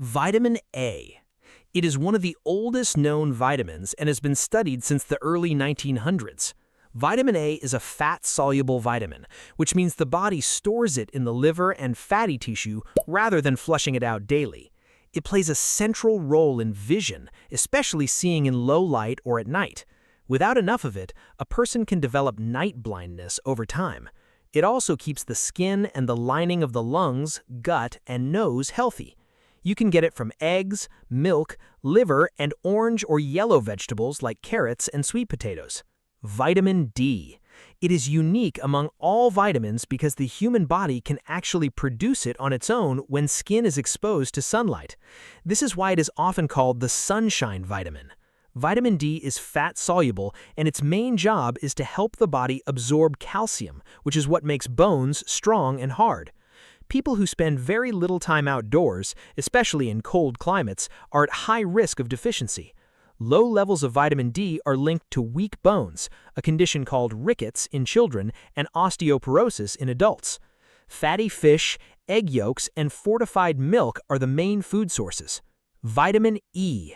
Vitamin A. It is one of the oldest known vitamins and has been studied since the early 1900s. Vitamin A is a fat-soluble vitamin, which means the body stores it in the liver and fatty tissue rather than flushing it out daily. It plays a central role in vision, especially seeing in low light or at night. Without enough of it, a person can develop night blindness over time. It also keeps the skin and the lining of the lungs, gut, and nose healthy. You can get it from eggs, milk, liver, and orange or yellow vegetables like carrots and sweet potatoes. Vitamin D. It is unique among all vitamins because the human body can actually produce it on its own when skin is exposed to sunlight. This is why it is often called the sunshine vitamin. Vitamin D is fat-soluble, and its main job is to help the body absorb calcium, which is what makes bones strong and hard. People who spend very little time outdoors, especially in cold climates, are at high risk of deficiency. Low levels of vitamin D are linked to weak bones, a condition called rickets in children and osteoporosis in adults. Fatty fish, egg yolks, and fortified milk are the main food sources. Vitamin E.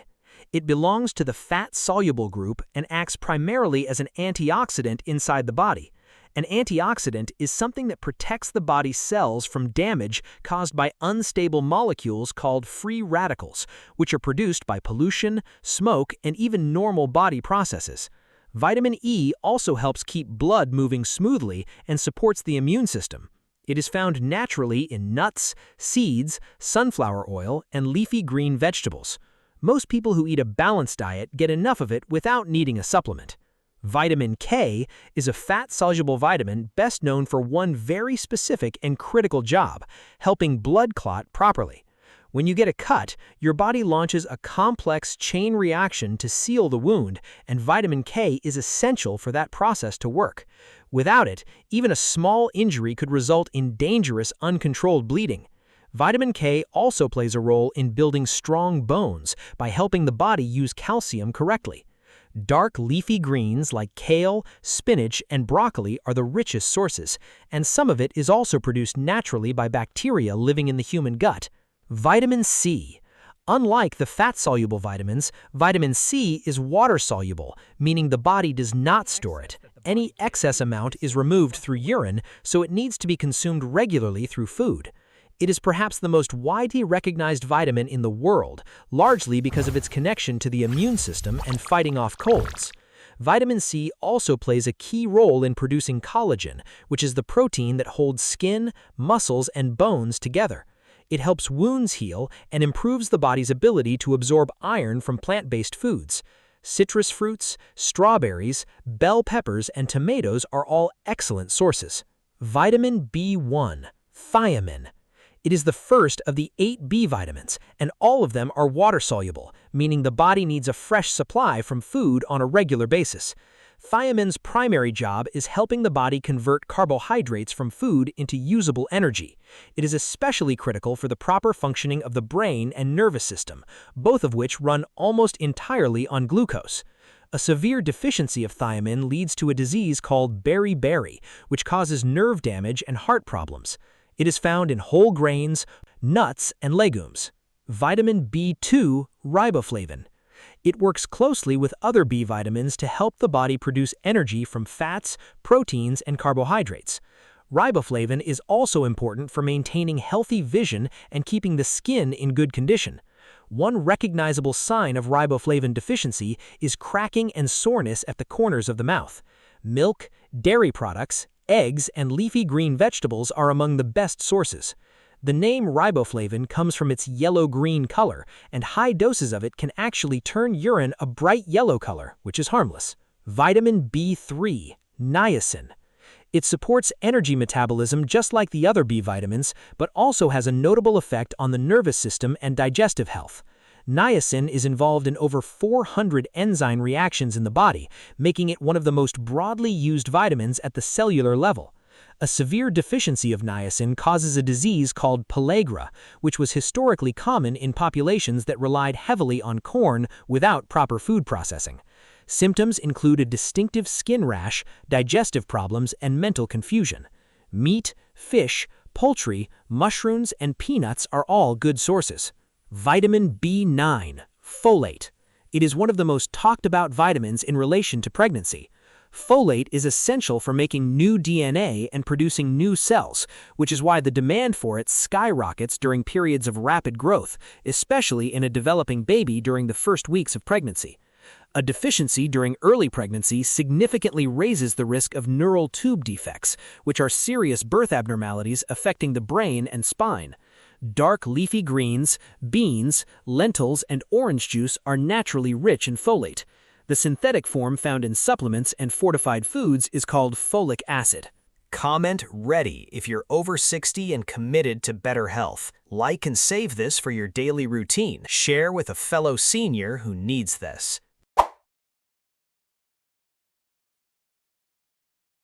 It belongs to the fat-soluble group and acts primarily as an antioxidant inside the body. An antioxidant is something that protects the body's cells from damage caused by unstable molecules called free radicals, which are produced by pollution, smoke, and even normal body processes. Vitamin E also helps keep blood moving smoothly and supports the immune system. It is found naturally in nuts, seeds, sunflower oil, and leafy green vegetables. Most people who eat a balanced diet get enough of it without needing a supplement. Vitamin K is a fat-soluble vitamin best known for one very specific and critical job, helping blood clot properly. When you get a cut, your body launches a complex chain reaction to seal the wound, and vitamin K is essential for that process to work. Without it, even a small injury could result in dangerous, uncontrolled bleeding. Vitamin K also plays a role in building strong bones by helping the body use calcium correctly. Dark leafy greens like kale, spinach, and broccoli are the richest sources, and some of it is also produced naturally by bacteria living in the human gut. Vitamin C. Unlike the fat-soluble vitamins, vitamin C is water-soluble, meaning the body does not store it. Any excess amount is removed through urine, so it needs to be consumed regularly through food. It is perhaps the most widely recognized vitamin in the world, largely because of its connection to the immune system and fighting off colds. Vitamin C also plays a key role in producing collagen, which is the protein that holds skin, muscles, and bones together. It helps wounds heal and improves the body's ability to absorb iron from plant-based foods. Citrus fruits, strawberries, bell peppers, and tomatoes are all excellent sources. Vitamin B1, thiamine. It is the first of the 8 B vitamins, and all of them are water-soluble, meaning the body needs a fresh supply from food on a regular basis. Thiamine's primary job is helping the body convert carbohydrates from food into usable energy. It is especially critical for the proper functioning of the brain and nervous system, both of which run almost entirely on glucose. A severe deficiency of thiamine leads to a disease called beriberi, which causes nerve damage and heart problems. It is found in whole grains, nuts, and legumes. Vitamin B2, riboflavin. It works closely with other B vitamins to help the body produce energy from fats, proteins, and carbohydrates. Riboflavin is also important for maintaining healthy vision and keeping the skin in good condition. One recognizable sign of riboflavin deficiency is cracking and soreness at the corners of the mouth. Milk, dairy products, eggs, and leafy green vegetables are among the best sources. The name riboflavin comes from its yellow-green color, and high doses of it can actually turn urine a bright yellow color, which is harmless. Vitamin B3, niacin. It supports energy metabolism just like the other B vitamins, but also has a notable effect on the nervous system and digestive health. Niacin is involved in over 400 enzyme reactions in the body, making it one of the most broadly used vitamins at the cellular level. A severe deficiency of niacin causes a disease called pellagra, which was historically common in populations that relied heavily on corn without proper food processing. Symptoms include a distinctive skin rash, digestive problems, and mental confusion. Meat, fish, poultry, mushrooms, and peanuts are all good sources. Vitamin B9, folate. It is one of the most talked about vitamins in relation to pregnancy. Folate is essential for making new DNA and producing new cells, which is why the demand for it skyrockets during periods of rapid growth, especially in a developing baby during the first weeks of pregnancy. A deficiency during early pregnancy significantly raises the risk of neural tube defects, which are serious birth abnormalities affecting the brain and spine. Dark leafy greens, beans, lentils, and orange juice are naturally rich in folate. The synthetic form found in supplements and fortified foods is called folic acid. Comment ready if you're over 60 and committed to better health. Like and save this for your daily routine. Share with a fellow senior who needs this.